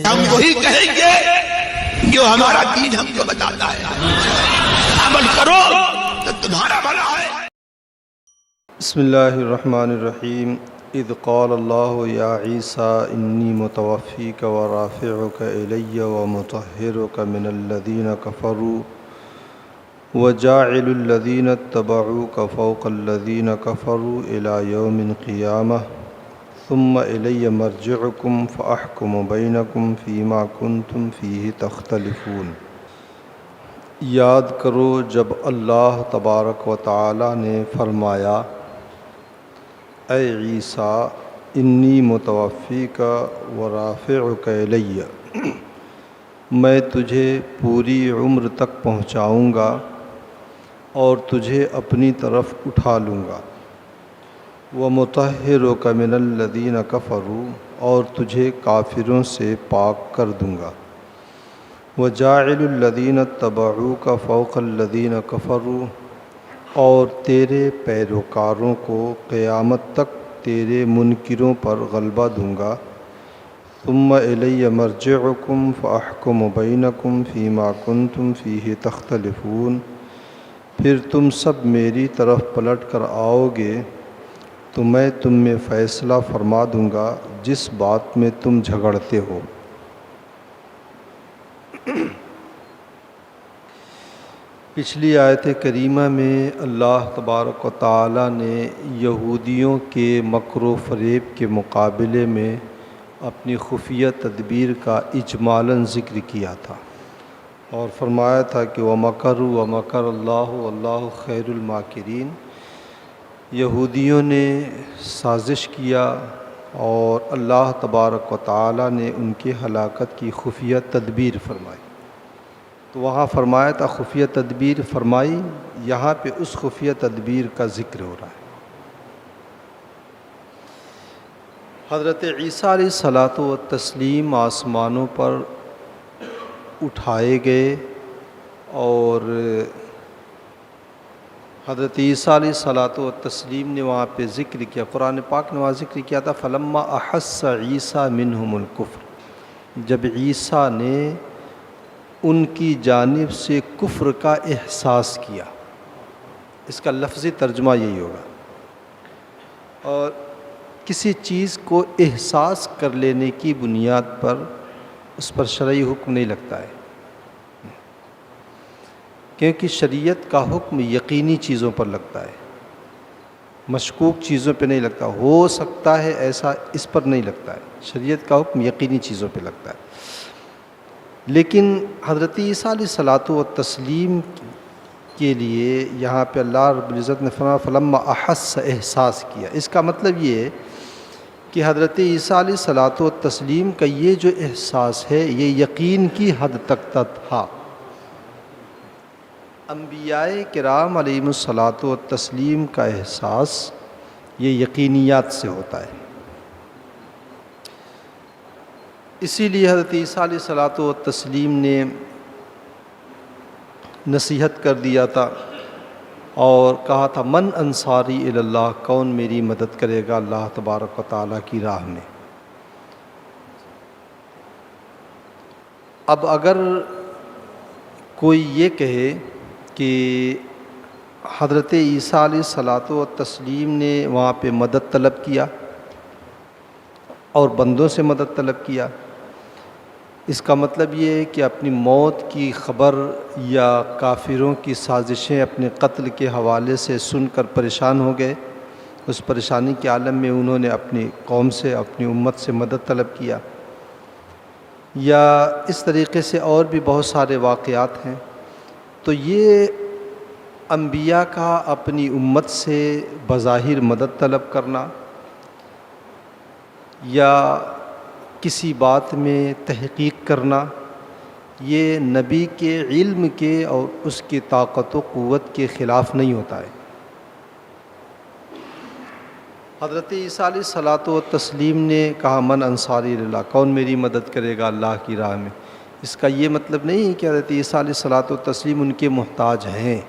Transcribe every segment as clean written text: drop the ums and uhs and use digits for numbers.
ہم وہی کہیں گے جو ہمارا دین ہم کو بتاتا ہے، عمل کرو تو تمہارا بھلا ہے۔ بسم اللہ الرحمن الرحیم۔ اذ قال اللہ یا عیسیٰ انی متوفیک ورافعک الی ومطہرک من الذین کفروا وجاعل الذین اتبعوک فوق الذین کفروا الی یوم القیامہ ثم الی مرجعکم فاحکم بینکم فیما کنتم فیہ تختلفون۔ یاد کرو جب اللہ تبارک و تعالی نے فرمایا، اے عیسیٰ انی متوفیک ورافعک الی، میں تجھے پوری عمر تک پہنچاؤں گا اور تجھے اپنی طرف اٹھا لوں گا، ومطہرک من الذین کفروا، اور تجھے کافروں سے پاک کر دوں گا، وجاعل الذین اتبعوک فوق الذین کفروا، اور تیرے پیروکاروں کو قیامت تک تیرے منکروں پر غلبہ دوں گا، ثم الی مرجعکم فاحکم بینکم فیما کنتم فیہ تختلفون، پھر تم سب میری طرف پلٹ کر آؤ گے تو میں تم میں فیصلہ فرما دوں گا جس بات میں تم جھگڑتے ہو۔ پچھلی آیت کریمہ میں اللہ تبارک و تعالی نے یہودیوں کے مکر و فریب کے مقابلے میں اپنی خفیہ تدبیر کا اجمالاً ذکر کیا تھا اور فرمایا تھا کہ وَمَكَرُوا وَمَكَرَ اللَّهُ وَاللَّهُ خَيْرُ الْمَاكِرِينَ۔ یہودیوں نے سازش کیا اور اللہ تبارک و تعالی نے ان کی ہلاکت کی خفیہ تدبیر فرمائی۔ تو وہاں فرمایا تھا خفیہ تدبیر فرمائی، یہاں پہ اس خفیہ تدبیر کا ذکر ہو رہا ہے۔ حضرت عیسیٰ علیہ الصلاۃ والتسلیم آسمانوں پر اٹھائے گئے اور حضرت عیسیٰ علیہ الصلاۃ والتسلیم نے وہاں پہ ذکر کیا، قرآن پاک نے وہاں ذکر کیا تھا فلما احس عیسیٰ منہم الکفر، جب عیسیٰ نے ان کی جانب سے کفر کا احساس کیا۔ اس کا لفظی ترجمہ یہی ہوگا۔ اور کسی چیز کو احساس کر لینے کی بنیاد پر اس پر شرعی حکم نہیں لگتا ہے، کیونکہ شریعت کا حکم یقینی چیزوں پر لگتا ہے، مشکوک چیزوں پہ نہیں لگتا۔ ہو سکتا ہے ایسا، اس پر نہیں لگتا ہے۔ شریعت کا حکم یقینی چیزوں پہ لگتا ہے۔ لیکن حضرت عیسیٰ علیہ الصلاۃ والتسلیم کے لیے یہاں پہ اللہ رب العزت نے فرمایا فلما احس، احساس کیا۔ اس کا مطلب یہ ہے کہ حضرت عیسیٰ علیہ الصلاۃ والتسلیم کا یہ جو احساس ہے یہ یقین کی حد تک تھا۔ انبیاء کرام علیہم الصلاۃ والتسلیم کا احساس یہ یقینیات سے ہوتا ہے۔ اسی لیے حضرت عیسیٰ علیہ الصلاۃ والتسلیم نے نصیحت کر دیا تھا اور کہا تھا من انصاری الی اللہ، کون میری مدد کرے گا اللہ تبارک و تعالیٰ کی راہ میں۔ اب اگر کوئی یہ کہے کہ حضرت عیسیٰ علیہ الصلاۃ والتسلیم نے وہاں پہ مدد طلب کیا اور بندوں سے مدد طلب کیا، اس کا مطلب یہ ہے کہ اپنی موت کی خبر یا کافروں کی سازشیں اپنے قتل کے حوالے سے سن کر پریشان ہو گئے، اس پریشانی کے عالم میں انہوں نے اپنی قوم سے، اپنی امت سے مدد طلب کیا، یا اس طریقے سے اور بھی بہت سارے واقعات ہیں۔ تو یہ انبیاء کا اپنی امت سے بظاہر مدد طلب کرنا یا کسی بات میں تحقیق کرنا، یہ نبی کے علم کے اور اس کی طاقت و قوت کے خلاف نہیں ہوتا ہے۔ حضرت عیسیٰ علیہ الصلاۃ والتسلیم نے کہا من انصاری اللہ، کون میری مدد کرے گا اللہ کی راہ میں۔ اس کا یہ مطلب نہیں ہے کہ حضرت عیسیٰ علیہ الصلاۃ والتسلیم ان کے محتاج ہیں،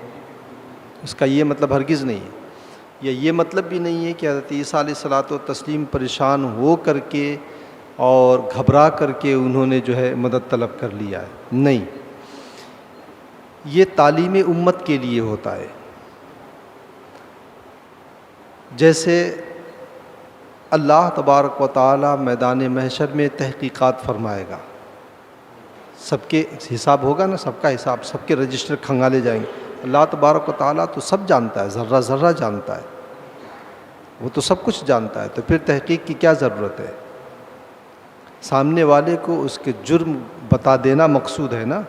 اس کا یہ مطلب ہرگز نہیں ہے۔ یا یہ مطلب بھی نہیں ہے کہ حضرت عیسیٰ علیہ الصلاۃ والتسلیم پریشان ہو کر کے اور گھبرا کر کے انہوں نے جو ہے مدد طلب کر لیا ہے، نہیں، یہ تعلیم امت کے لیے ہوتا ہے۔ جیسے اللہ تبارک و تعالی میدان محشر میں تحقیقات فرمائے گا، سب کے حساب ہوگا نا، سب کا حساب، سب کے رجسٹر کھنگالے جائیں گے۔ اللہ تبارک و تعالیٰ تو سب جانتا ہے، ذرہ ذرہ جانتا ہے، وہ تو سب کچھ جانتا ہے، تو پھر تحقیق کی کیا ضرورت ہے؟ سامنے والے کو اس کے جرم بتا دینا مقصود ہے نا۔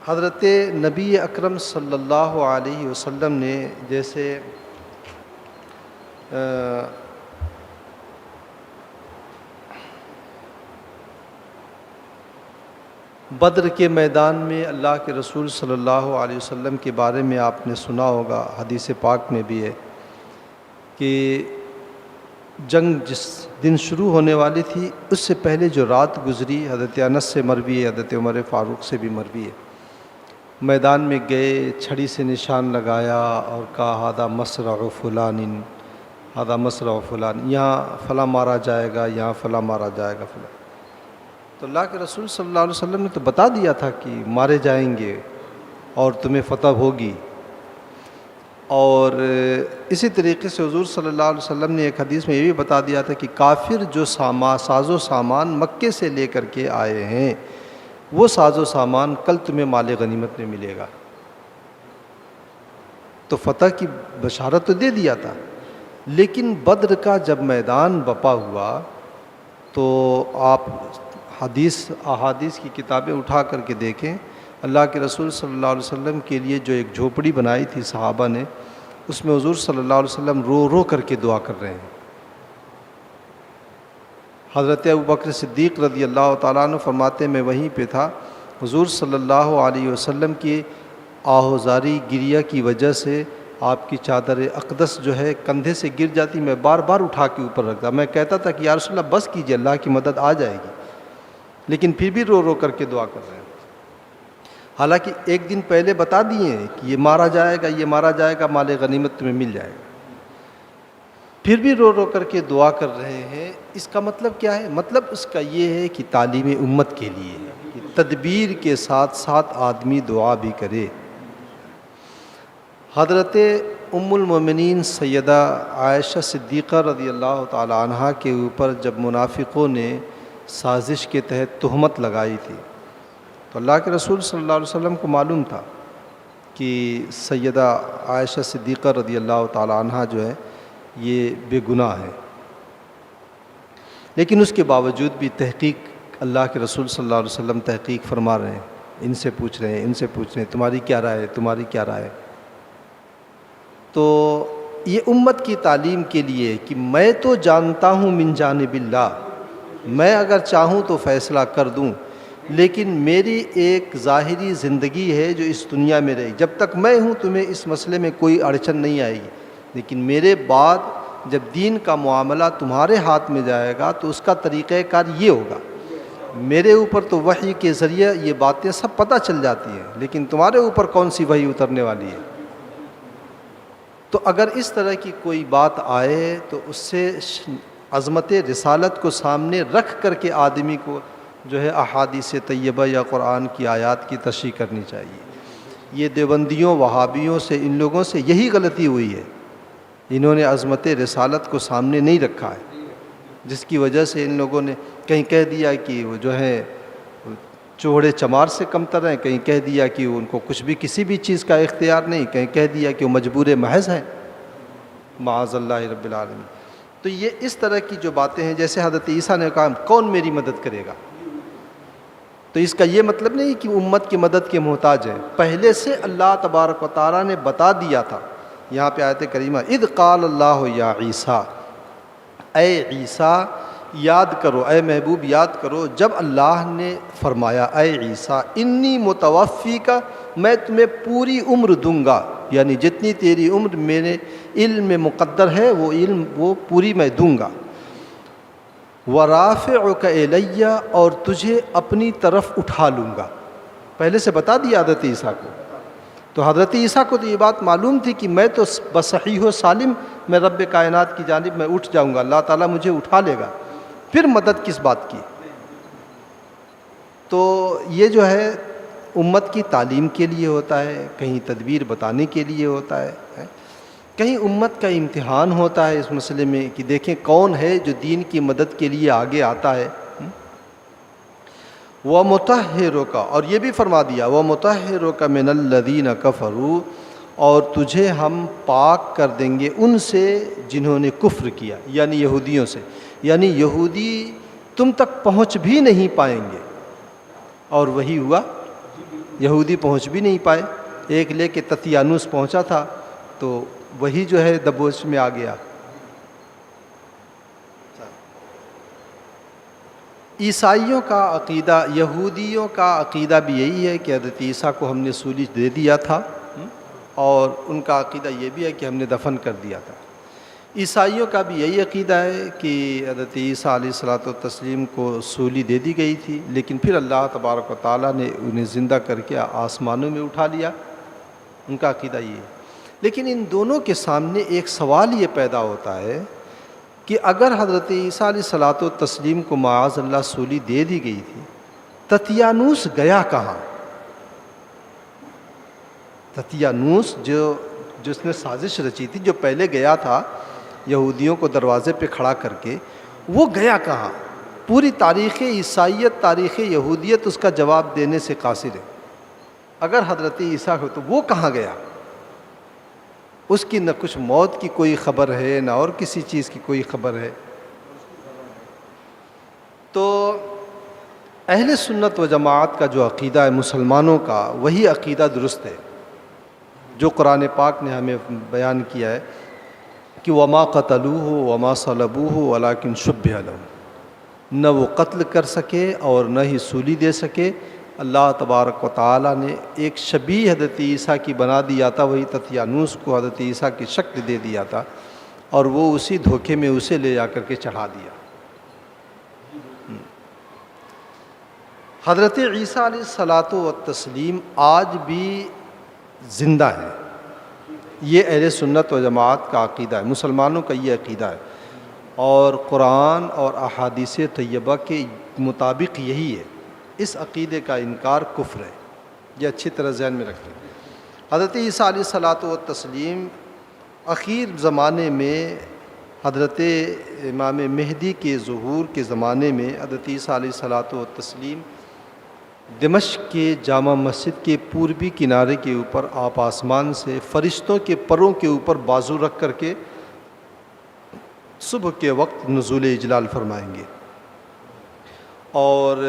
حضرت نبی اکرم صلی اللہ علیہ وسلم نے جیسے بدر کے میدان میں اللہ کے رسول صلی اللہ علیہ وسلم کے بارے میں آپ نے سنا ہوگا، حدیث پاک میں بھی ہے کہ جنگ جس دن شروع ہونے والی تھی اس سے پہلے جو رات گزری، حضرت انس سے مروی ہے، حضرت عمر فاروق سے بھی مروی ہے، میدان میں گئے، چھڑی سے نشان لگایا اور کہا ہذا مصرع فلان، ہذا مصرع فلان، یہاں فلاں مارا جائے گا، یہاں فلاں مارا جائے گا فلاں۔ تو اللہ کے رسول صلی اللہ علیہ وسلم نے تو بتا دیا تھا کہ مارے جائیں گے اور تمہیں فتح ہوگی۔ اور اسی طریقے سے حضور صلی اللہ علیہ وسلم نے ایک حدیث میں یہ بھی بتا دیا تھا کہ کافر جو ساز و سامان مکے سے لے کر کے آئے ہیں، وہ ساز و سامان کل تمہیں مال غنیمت میں ملے گا۔ تو فتح کی بشارت تو دے دیا تھا، لیکن بدر کا جب میدان بپا ہوا تو آپ احادیث کی کتابیں اٹھا کر کے دیکھیں، اللہ کے رسول صلی اللہ علیہ وسلم کے لیے جو ایک جھوپڑی بنائی تھی صحابہ نے، اس میں حضور صلی اللہ علیہ وسلم رو رو کر کے دعا کر رہے ہیں۔ حضرت ابوبکر صدیق رضی اللہ تعالیٰ عنہ فرماتے میں وہیں پہ تھا، حضور صلی اللہ علیہ وسلم کی آہوزاری گریہ کی وجہ سے آپ کی چادر اقدس جو ہے کندھے سے گر جاتی، میں بار بار اٹھا کے اوپر رکھتا، میں کہتا تھا کہ یا رسول اللہ بس کیجیے، اللہ کی مدد آ جائے گی، لیکن پھر بھی رو رو کر کے دعا کر رہے ہیں۔ حالانکہ ایک دن پہلے بتا دیے ہیں کہ یہ مارا جائے گا، یہ مارا جائے گا، مال غنیمت تمہیں مل جائے گا، پھر بھی رو رو کر کے دعا کر رہے ہیں۔ اس کا مطلب کیا ہے؟ مطلب اس کا یہ ہے کہ تعلیم امت کے لیے ہے کہ تدبیر کے ساتھ ساتھ آدمی دعا بھی کرے۔ حضرت ام المومنین سیدہ عائشہ صدیقہ رضی اللہ تعالی عنہا کے اوپر جب منافقوں نے سازش کے تحت تہمت لگائی تھی تو اللہ کے رسول صلی اللہ علیہ وسلم کو معلوم تھا کہ سیدہ عائشہ صدیقہ رضی اللہ تعالی عنہا جو ہے یہ بے گناہ ہے، لیکن اس کے باوجود بھی تحقیق اللہ کے رسول صلی اللہ علیہ وسلم تحقیق فرما رہے ہیں، ان سے پوچھ رہے ہیں، ان سے پوچھ رہے ہیں، تمہاری کیا رائے ہے، تمہاری کیا رائے ہے۔ تو یہ امت کی تعلیم کے لیے کہ میں تو جانتا ہوں من جانب اللہ، میں اگر چاہوں تو فیصلہ کر دوں، لیکن میری ایک ظاہری زندگی ہے جو اس دنیا میں رہے، جب تک میں ہوں تمہیں اس مسئلے میں کوئی اڑچن نہیں آئے گی، لیکن میرے بعد جب دین کا معاملہ تمہارے ہاتھ میں جائے گا تو اس کا طریقہ کار یہ ہوگا۔ میرے اوپر تو وحی کے ذریعے یہ باتیں سب پتہ چل جاتی ہیں، لیکن تمہارے اوپر کون سی وحی اترنے والی ہے؟ تو اگر اس طرح کی کوئی بات آئے تو اس سے عظمت رسالت کو سامنے رکھ کر کے آدمی کو جو ہے احادیث طیبہ یا قرآن کی آیات کی تشریح کرنی چاہیے۔ یہ دیوبندیوں، وہابیوں سے، ان لوگوں سے یہی غلطی ہوئی ہے، انہوں نے عظمت رسالت کو سامنے نہیں رکھا ہے، جس کی وجہ سے ان لوگوں نے کہیں کہہ دیا کہ وہ جو ہے چوڑے چمار سے کمتر ہیں، کہیں کہہ دیا کہ ان کو کچھ بھی کسی بھی چیز کا اختیار نہیں، کہیں کہہ دیا کہ وہ مجبور محض ہیں، معاذ اللہ رب العالمین۔ تو یہ اس طرح کی جو باتیں ہیں، جیسے حضرت عیسیٰ نے کہا کون میری مدد کرے گا، تو اس کا یہ مطلب نہیں کہ امت کی مدد کے محتاج ہے، پہلے سے اللہ تبارک و تعالیٰ نے بتا دیا تھا۔ یہاں پہ آیت کریمہ اذ قال اللہ یا عیسیٰ، اے عیسیٰ یاد کرو، اے محبوب یاد کرو جب اللہ نے فرمایا اے عیسیٰ انی متوفیک، میں تمہیں پوری عمر دوں گا، یعنی جتنی تیری عمر میرے علم میں مقدر ہے وہ علم وہ پوری میں دوں گا، ورافعک الی، اور تجھے اپنی طرف اٹھا لوں گا۔ پہلے سے بتا دیا حضرت عیسیٰ کو، تو حضرت عیسیٰ کو تو یہ بات معلوم تھی کہ میں تو بصحیح و سالم میں رب کائنات کی جانب میں اٹھ جاؤں گا، اللہ تعالیٰ مجھے اٹھا لے گا، پھر مدد کس بات کی؟ تو یہ جو ہے امت کی تعلیم کے لیے ہوتا ہے، کہیں تدبیر بتانے کے لیے ہوتا ہے، کہیں امت کا امتحان ہوتا ہے اس مسئلے میں کہ دیکھیں کون ہے جو دین کی مدد کے لیے آگے آتا ہے۔ وَمُطَهِّرُكَ، اور یہ بھی فرما دیا وَمُطَهِّرُكَ مِنَ الَّذِينَ كَفَرُوا، اور تجھے ہم پاک کر دیں گے ان سے جنہوں نے کفر کیا، یعنی یہودیوں سے، یعنی یہودی تم تک پہنچ بھی نہیں پائیں گے، اور وہی ہوا، یہودی پہنچ بھی نہیں پائے۔ ایک لے کے تتیانوس پہنچا تھا تو وہی جو ہے دبوچ میں آ گیا۔ عیسائیوں کا عقیدہ، یہودیوں کا عقیدہ بھی یہی ہے کہ حضرت عیسیٰ کو ہم نے سولی دے دیا تھا، اور ان کا عقیدہ یہ بھی ہے کہ ہم نے دفن کر دیا تھا۔ عیسائیوں کا بھی یہی عقیدہ ہے کہ حضرت عیسیٰ علیہ الصلوۃ والتسلیم کو سولی دے دی گئی تھی، لیکن پھر اللہ تبارک و تعالیٰ نے انہیں زندہ کر کے آسمانوں میں اٹھا لیا، ان کا عقیدہ یہ ہے۔ لیکن ان دونوں کے سامنے ایک سوال یہ پیدا ہوتا ہے کہ اگر حضرت عیسیٰ علیہ الصلوۃ والتسلیم کو معاذ اللہ سولی دے دی گئی تھی، تتیانوس گیا کہاں؟ تتیانوس جس نے سازش رچی تھی، جو پہلے گیا تھا یہودیوں کو دروازے پہ کھڑا کر کے، وہ گیا کہاں؟ پوری تاریخ عیسائیت، تاریخ یہودیت اس کا جواب دینے سے قاصر ہے۔ اگر حضرت عیسیٰ ہو تو وہ کہاں گیا؟ اس کی نہ کچھ موت کی کوئی خبر ہے، نہ اور کسی چیز کی کوئی خبر ہے۔ تو اہل سنت و جماعت کا جو عقیدہ ہے مسلمانوں کا، وہی عقیدہ درست ہے جو قرآن پاک نے ہمیں بیان کیا ہے کہ وما قتلوہ وما صلبوہ ولکن شبہ لہم، نہ وہ قتل کر سکے اور نہ ہی سولی دے سکے، اللہ تبارک و تعالیٰ نے ایک شبیہ حضرت عیسیٰ کی بنا دیا تھا، وہی تتیانوس کو حضرت عیسیٰ کی شکل دے دیا تھا، اور وہ اسی دھوکے میں اسے لے جا کر کے چڑھا دیا۔ حضرت عیسیٰ علیہ الصلوۃ والتسلیم آج بھی زندہ ہیں، یہ اہل سنت و جماعت کا عقیدہ ہے، مسلمانوں کا یہ عقیدہ ہے، اور قرآن اور احادیث طیبہ کے مطابق یہی ہے۔ اس عقیدے کا انکار کفر ہے، یہ اچھی طرح ذہن میں رکھیں۔ حضرت عیسیٰ علیہ الصلوۃ والتسلیم اخیر زمانے میں، حضرت امام مہدی کے ظہور کے زمانے میں، حضرت عیسیٰ علیہ الصلوۃ والتسلیم دمشق کے جامع مسجد کے پوربی کنارے کے اوپر آپ آسمان سے فرشتوں کے پروں کے اوپر بازو رکھ کر کے صبح کے وقت نزول اجلال فرمائیں گے، اور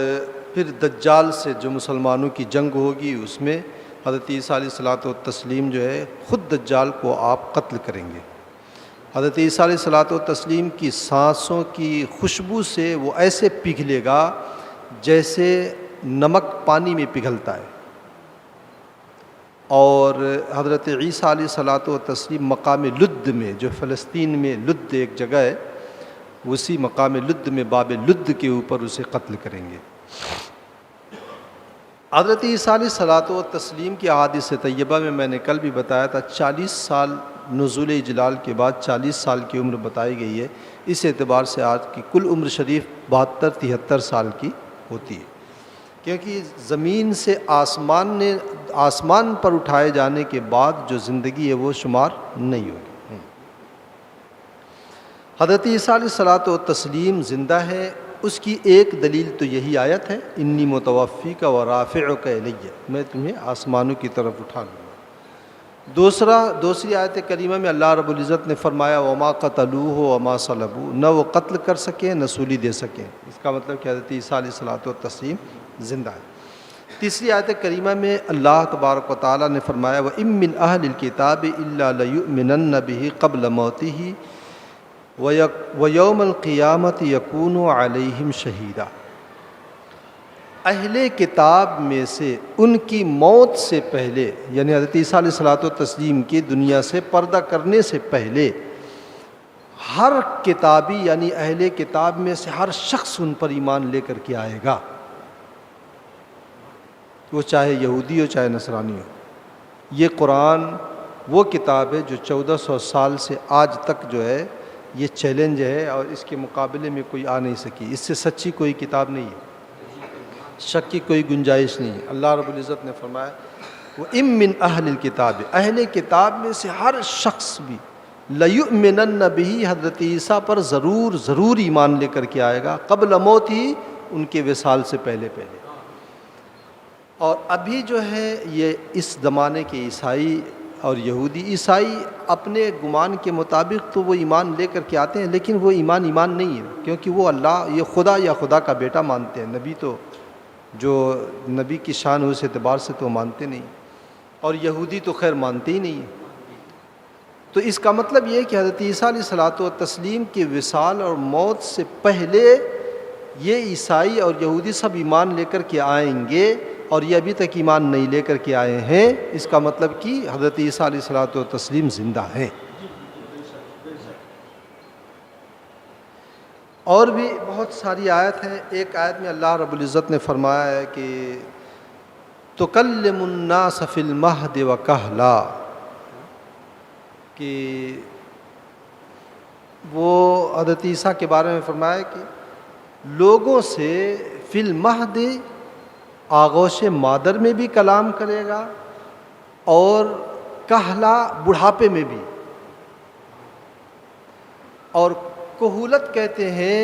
پھر دجال سے جو مسلمانوں کی جنگ ہوگی اس میں حضرت عیسیٰ علیہ الصلوۃ والتسلیم جو ہے خود دجال کو آپ قتل کریں گے۔ حضرت عیسیٰ علیہ الصلوۃ والتسلیم کی سانسوں کی خوشبو سے وہ ایسے پگھلے گا جیسے نمک پانی میں پگھلتا ہے، اور حضرت عیسیٰ علیہ الصلوۃ والتسلیم مقام لد میں، جو فلسطین میں لد ایک جگہ ہے، اسی مقام لد میں باب لد کے اوپر اسے قتل کریں گے۔ حضرت عیسیٰ علیہ الصلوۃ والتسلیم کی احادیث طیبہ میں نے کل بھی بتایا تھا، 40 سال نزول اجلال کے بعد 40 سال کی عمر بتائی گئی ہے۔ اس اعتبار سے آج کی کل عمر شریف 72-73 سال کی ہوتی ہے، کیونکہ زمین سے آسمان پر اٹھائے جانے کے بعد جو زندگی ہے وہ شمار نہیں ہوگی۔ حضرت عیسیٰ علیہ الصلوۃ والتسلیم زندہ ہے، اس کی ایک دلیل تو یہی آیت ہے، انی متوفیک و رافعک الیہ، میں تمہیں آسمانوں کی طرف اٹھا لوں گا۔ دوسری آیت کریمہ میں اللہ رب العزت نے فرمایا وما قتلوہ وما صلبوہ، نہ وہ قتل کر سکیں نہ سولی دے سکیں، اس کا مطلب کہ حضرت عیسیٰ علیہ الصلوۃ والتسلیم زندہ ہے۔ تیسری آیت کریمہ میں اللہ تبارک و تعالیٰ نے فرمایا وَإِن مِّنْ أَهْلِ الْكِتَابِ إِلَّا لَيُؤْمِنَنَّ بِهِ قَبْلَ مَوْتِهِ وَيَوْمَ الْقِيَامَةِ يَكُونُ عَلَيْهِمْ شَهِيدًا، اہل کتاب میں سے ان کی موت سے پہلے، یعنی حضرت عیسیٰ علیہ الصلوۃ والتسلیم کی دنیا سے پردہ کرنے سے پہلے، ہر کتابی یعنی اہل کتاب میں سے ہر شخص ان پر ایمان لے کر کے آئے گا، وہ چاہے یہودی ہو چاہے نصرانی ہو۔ یہ قرآن وہ کتاب ہے جو 1400 سال سے آج تک جو ہے یہ چیلنج ہے اور اس کے مقابلے میں کوئی آ نہیں سکی. اس سے سچی کوئی کتاب نہیں ہے, شک کی کوئی گنجائش نہیں ہے. اللہ رب العزت نے فرمایا وَإِن مِّنْ أَهْلِ الْكِتَابِ, اہل کتاب میں سے ہر شخص بھی لَيُؤْمِنَنَّ بِهِ, حضرت عیسیٰ پر ضرور ایمان لے کر کے آئے گا, قبل موت ہی, ان کے وصال سے پہلے. اور ابھی جو ہے یہ اس زمانے کے عیسائی اور یہودی, عیسائی اپنے گمان کے مطابق تو وہ ایمان لے کر کے آتے ہیں, لیکن وہ ایمان نہیں ہے, کیونکہ وہ اللہ یہ خدا یا خدا کا بیٹا مانتے ہیں. نبی تو جو نبی کی شان ہو اس اعتبار سے تو مانتے نہیں, اور یہودی تو خیر مانتے ہی نہیں ہیں. تو اس کا مطلب یہ ہے کہ حضرت عیسیٰ علیہ الصلوۃ والتسلیم کے وصال اور موت سے پہلے یہ عیسائی اور یہودی سب ایمان لے کر کے آئیں گے, اور یہ ابھی تک ایمان نہیں لے کر کے آئے ہیں. اس کا مطلب کہ حضرت عیسیٰ علیہ الصلوۃ والتسلیم زندہ ہیں. اور بھی بہت ساری آیت ہیں. ایک آیت میں اللہ رب العزت نے فرمایا ہے کہ تُكَلِّمُ النَّاسَ فِي الْمَهْدِ وَكَهْلًا, کہ وہ حضرت عیسیٰ کے بارے میں فرمایا کہ لوگوں سے فی المہد, آغوش مادر میں بھی کلام کرے گا, اور کہلا, بڑھاپے میں بھی. اور کہولت کہتے ہیں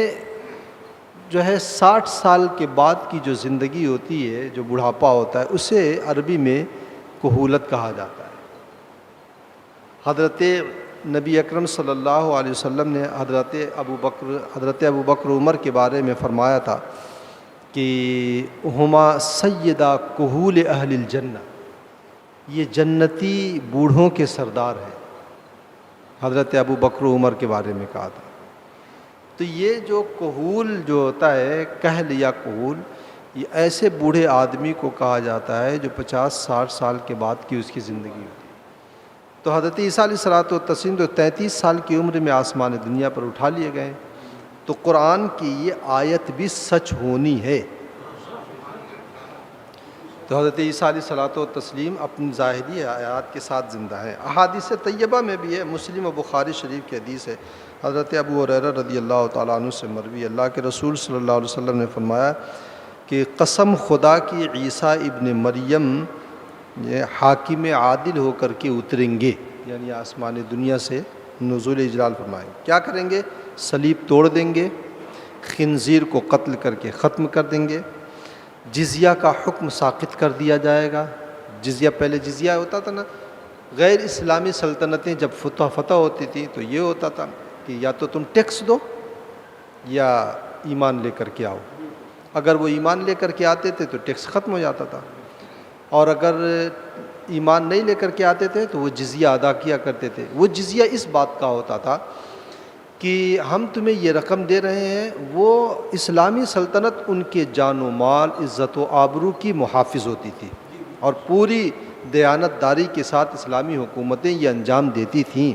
جو ہے 60 سال کے بعد کی جو زندگی ہوتی ہے, جو بڑھاپا ہوتا ہے, اسے عربی میں کہولت کہا جاتا ہے. حضرت نبی اکرم صلی اللہ علیہ وسلم نے حضرت ابو بکر عمر کے بارے میں فرمایا تھا کہ ہما سیدہ کہول اہل الجنہ, یہ جنتی بوڑھوں کے سردار ہیں. حضرت ابو بکر عمر کے بارے میں کہا تھا. تو یہ جو کہول جو ہوتا ہے, کہل یا کہول, یہ ایسے بوڑھے آدمی کو کہا جاتا ہے جو 50-60 سال کے بعد کی اس کی زندگی ہوتی ہے. تو حضرت عیسیٰ علیہ الصلوۃ والتسلیم تو 33 سال کی عمر میں آسمان دنیا پر اٹھا لیے گئے. تو قرآن کی یہ آیت بھی سچ ہونی ہے. تو حضرت عیسیٰ علیہ الصلوۃ والتسلیم اپنی ظاہری آیات کے ساتھ زندہ ہیں. احادیث طیبہ میں بھی ہے, مسلم و بخاری شریف کی حدیث ہے. حضرت ابو ہریرہ رضی اللہ تعالیٰ عنہ سے مروی, اللہ کے رسول صلی اللہ علیہ وسلم نے فرمایا کہ قسم خدا کی عیسیٰ ابن مریم یہ حاکم عادل ہو کر کے اتریں گے, یعنی آسمان دنیا سے نزول اجلال فرمائیں. کیا کریں گے؟ صلیب توڑ دیں گے, خنزیر کو قتل کر کے ختم کر دیں گے, جزیہ کا حکم ساقط کر دیا جائے گا. جزیہ, پہلے جزیہ ہوتا تھا نا, غیر اسلامی سلطنتیں جب فتح ہوتی تھیں تو یہ ہوتا تھا کہ یا تو تم ٹیکس دو یا ایمان لے کر کے آؤ. اگر وہ ایمان لے کر کے آتے تھے تو ٹیکس ختم ہو جاتا تھا, اور اگر ایمان نہیں لے کر کے آتے تھے تو وہ جزیہ ادا کیا کرتے تھے. وہ جزیہ اس بات کا ہوتا تھا کہ ہم تمہیں یہ رقم دے رہے ہیں, وہ اسلامی سلطنت ان کے جان و مال, عزت و آبرو کی محافظ ہوتی تھی, اور پوری دیانت داری کے ساتھ اسلامی حکومتیں یہ انجام دیتی تھیں.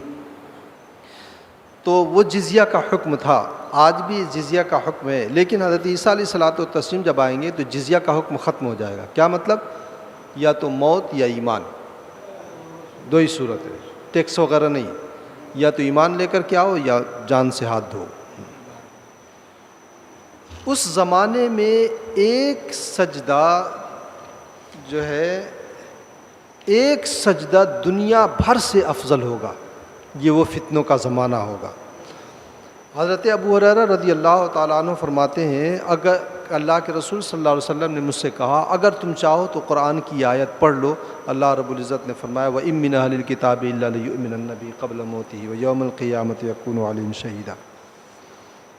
تو وہ جزیہ کا حکم تھا. آج بھی جزیہ کا حکم ہے, لیکن حضرت عیسیٰ علیہ الصلوۃ والتسلیم جب آئیں گے تو جزیہ کا حکم ختم ہو جائے گا. کیا مطلب؟ یا تو موت یا ایمان, دو ہی صورت ہے, ٹیکس وغیرہ نہیں. یا تو ایمان لے کر کے آؤ یا جان سے ہاتھ دھو. اس زمانے میں ایک سجدہ جو ہے, ایک سجدہ دنیا بھر سے افضل ہوگا. یہ وہ فتنوں کا زمانہ ہوگا. حضرت ابو ہریرہ رضی اللہ تعالیٰ عنہ فرماتے ہیں, اگر اللہ کے رسول صلی اللہ علیہ وسلم نے مجھ سے کہا اگر تم چاہو تو قرآن کی آیت پڑھ لو. اللہ رب العزت نے فرمایا وَإِن مِّنْ أَهْلِ الْكِتَابِ إِلَّا لَيُؤْمِنَنَّ بِهِ قَبْلَ مَوْتِهِ وَيَوْمَ الْقِيَامَةِ يَكُونُ عَلَيْهِمْ شَهِيدًا.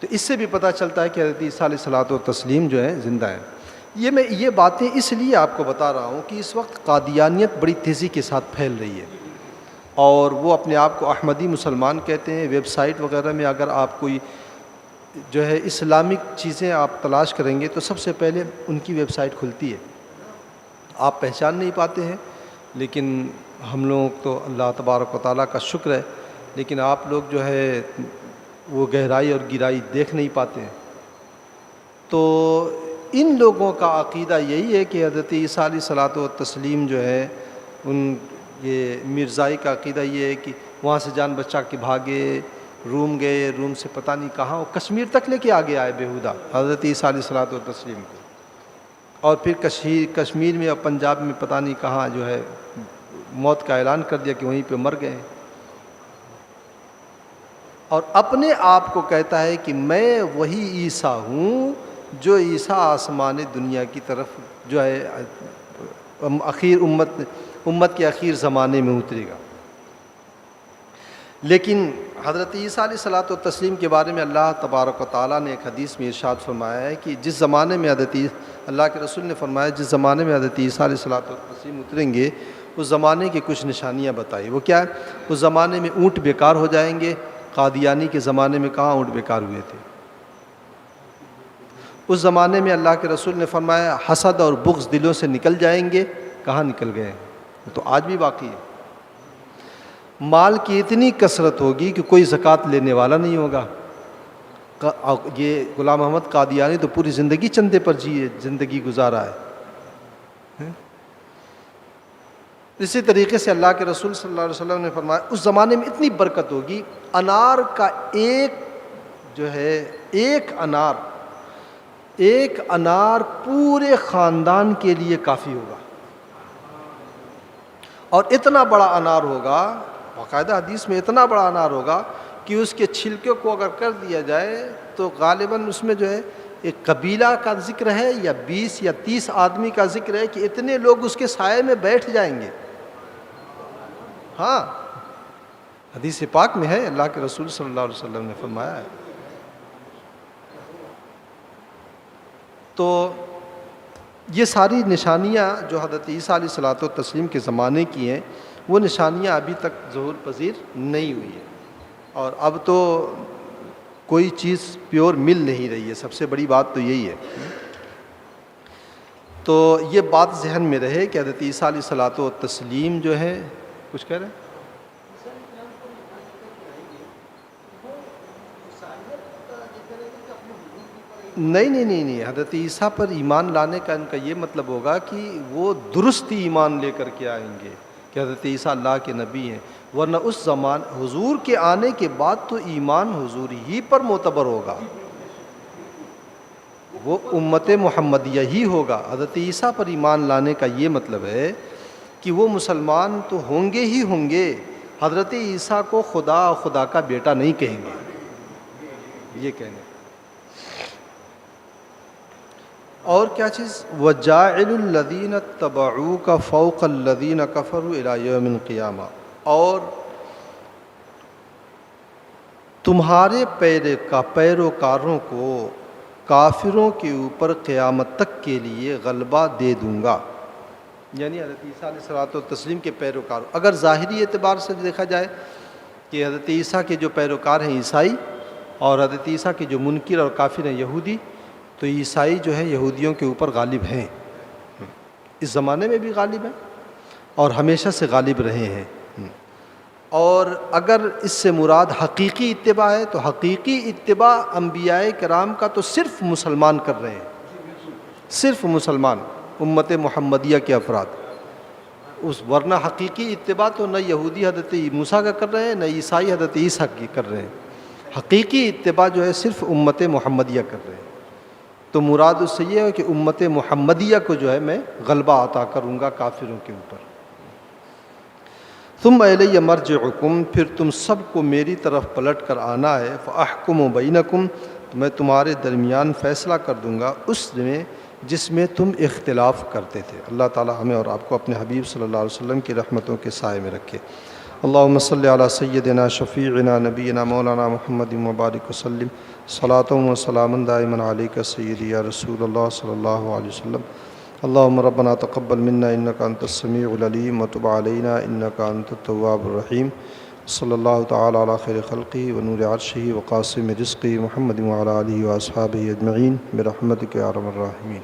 تو اس سے بھی پتہ چلتا ہے کہ حضرت عیسیٰ علیہ الصلوۃ والتسلیم جو ہیں زندہ ہیں. میں یہ باتیں اس لیے آپ کو بتا رہا ہوں کہ اس وقت قادیانیت بڑی تیزی کے ساتھ پھیل رہی ہے, اور وہ اپنے آپ کو احمدی مسلمان کہتے ہیں. ویب سائٹ وغیرہ میں اگر آپ کوئی جو ہے اسلامک چیزیں آپ تلاش کریں گے تو سب سے پہلے ان کی ویب سائٹ کھلتی ہے. آپ پہچان نہیں پاتے ہیں, لیکن ہم لوگ تو اللہ تبارک و تعالیٰ کا شکر ہے, لیکن آپ لوگ جو ہے وہ گہرائی اور گہرائی دیکھ نہیں پاتے ہیں. تو ان لوگوں کا عقیدہ یہی ہے کہ حضرت عیسیٰ علیہ الصلوۃ والتسلیم جو ہے, یہ مرزائی کا عقیدہ یہ ہے کہ وہاں سے جان بچا کے بھاگے, روم گئے، روم سے پتہ نہیں کہاں، وہ کشمیر تک لے کے آگے آئے بیہودہ حضرت عیسیٰ علیہ الصلوۃ والتسلیم کو، اور پھر کشمیر میں اور پنجاب میں پتہ نہیں کہاں جو ہے موت کا اعلان کر دیا کہ وہیں پہ مر گئے، اور اپنے آپ کو کہتا ہے کہ میں وہی عیسیٰ ہوں جو عیسیٰ آسمان دنیا کی طرف جو ہے اخیر امت کے اخیر زمانے میں اترے گا۔ لیکن حضرت عیسیٰ علیہ الصلوۃ والتسلیم کے بارے میں اللہ تبارک و تعالیٰ نے ایک حدیث میں ارشاد فرمایا ہے کہ جس زمانے میں اللہ کے رسول نے فرمایا جس زمانے میں حضرت عیسیٰ علیہ الصلوۃ والتسلیم اتریں گے اس زمانے کی کچھ نشانیاں بتائی۔ وہ کیا ہے؟ اس زمانے میں اونٹ بیکار ہو جائیں گے۔ قادیانی کے زمانے میں کہاں اونٹ بیکار ہوئے تھے؟ اس زمانے میں اللہ کے رسول نے فرمایا حسد اور بغض دلوں سے نکل جائیں گے۔ کہاں نکل گئے؟ تو آج بھی باقی ہے۔ مال کی اتنی کثرت ہوگی کہ کوئی زکوٰۃ لینے والا نہیں ہوگا۔ یہ غلام احمد قادیانی تو پوری زندگی چندے پر زندگی گزارا ہے۔ اسی طریقے سے اللہ کے رسول صلی اللہ علیہ وسلم نے فرمایا اس زمانے میں اتنی برکت ہوگی، انار کا ایک انار پورے خاندان کے لیے کافی ہوگا، اور اتنا بڑا انار ہوگا، باقاعدہ حدیث میں اتنا بڑا انار ہوگا کہ اس کے چھلکے کو اگر کر دیا جائے تو غالباً اس میں جو ہے ایک قبیلہ کا ذکر ہے یا 20 یا 30 آدمی کا ذکر ہے کہ اتنے لوگ اس کے سائے میں بیٹھ جائیں گے۔ ہاں، حدیث پاک میں ہے، اللہ کے رسول صلی اللہ علیہ وسلم نے فرمایا ہے۔ تو یہ ساری نشانیاں جو حضرت عیسیٰ علیہ الصلوۃ والتسلیم کے زمانے کی ہیں وہ نشانیاں ابھی تک ظہور پذیر نہیں ہوئی ہیں، اور اب تو کوئی چیز پیور مل نہیں رہی ہے، سب سے بڑی بات تو یہی ہے۔ تو یہ بات ذہن میں رہے کہ حضرت عیسیٰ علیہ الصلوۃ والتسلیم جو ہے، کچھ کہہ رہے ہیں؟ نہیں، حضرت عیسیٰ پر ایمان لانے کا ان کا یہ مطلب ہوگا کہ وہ درست ایمان لے کر کے آئیں گے کہ حضرت عیسیٰ اللہ کے نبی ہیں، ورنہ اس زمان حضور کے آنے کے بعد تو ایمان حضور ہی پر معتبر ہوگا، وہ امت محمدیہ ہی ہوگا۔ حضرت عیسیٰ پر ایمان لانے کا یہ مطلب ہے کہ وہ مسلمان تو ہوں گے ہی ہوں گے، حضرت عیسیٰ کو خدا اور خدا کا بیٹا نہیں کہیں گے، یہ کہیں گے۔ اور کیا چیز؟ وَجَاعِلُ الَّذِينَ اتَّبَعُوكَ فَوْقَ الَّذِينَ كَفَرُوا إِلَىٰ يَوْمِ الْقِيَامَةِ، اور تمہارے پیروکاروں کو کافروں کے اوپر قیامت تک کے لیے غلبہ دے دوں گا۔ یعنی حضرت عیسیٰ علیہ الصلوۃ والتسلیم کے پیروکار، اگر ظاہری اعتبار سے دیکھا جائے کہ حضرت عیسیٰ کے جو پیروکار ہیں عیسائی، اور حضرت عیسیٰ کے جو منکر اور کافر ہیں یہودی، تو عیسائی جو ہے یہودیوں کے اوپر غالب ہیں، اس زمانے میں بھی غالب ہیں اور ہمیشہ سے غالب رہے ہیں۔ اور اگر اس سے مراد حقیقی اتباع ہے تو حقیقی اتباع انبیاء کرام کا تو صرف مسلمان کر رہے ہیں، صرف مسلمان امت محمدیہ کے افراد، ورنہ حقیقی اتباع تو نہ یہودی حضرت موسیٰ کا کر رہے ہیں، نہ عیسائی حضرت عیسیٰ کی کر رہے ہیں۔ حقیقی اتباع جو ہے صرف امت محمدیہ کر رہے ہیں۔ تو مراد اس سے یہ ہے کہ امت محمدیہ کو جو ہے میں غلبہ عطا کروں گا کافروں کے اوپر۔ ثم الی مرجعکم، پھر تم سب کو میری طرف پلٹ کر آنا ہے، فاحکم بینکم، تو میں تمہارے درمیان فیصلہ کر دوں گا اس میں جس میں تم اختلاف کرتے تھے۔ اللہ تعالی ہمیں اور آپ کو اپنے حبیب صلی اللہ علیہ وسلم کی رحمتوں کے سائے میں رکھے۔ اللہم صلی علی سیدنا شفیعنا نبینا مولانا محمد مبارک وسلم، صلاۃ و سلام دائما علیک سیدی یا رسول اللہ صلی اللہ علیہ وسلم۔ اللہم ربنا تقبل منا انک انت السمیع العلیم وتب علینا انک انت التواب الرحیم۔ صلی اللہ تعالی علی خیر خلقہ ونور عرشہ وقاسم رزقہ محمد وعلی آلہ واصحابہ اجمعین برحمتک یا ارحم الراحمین۔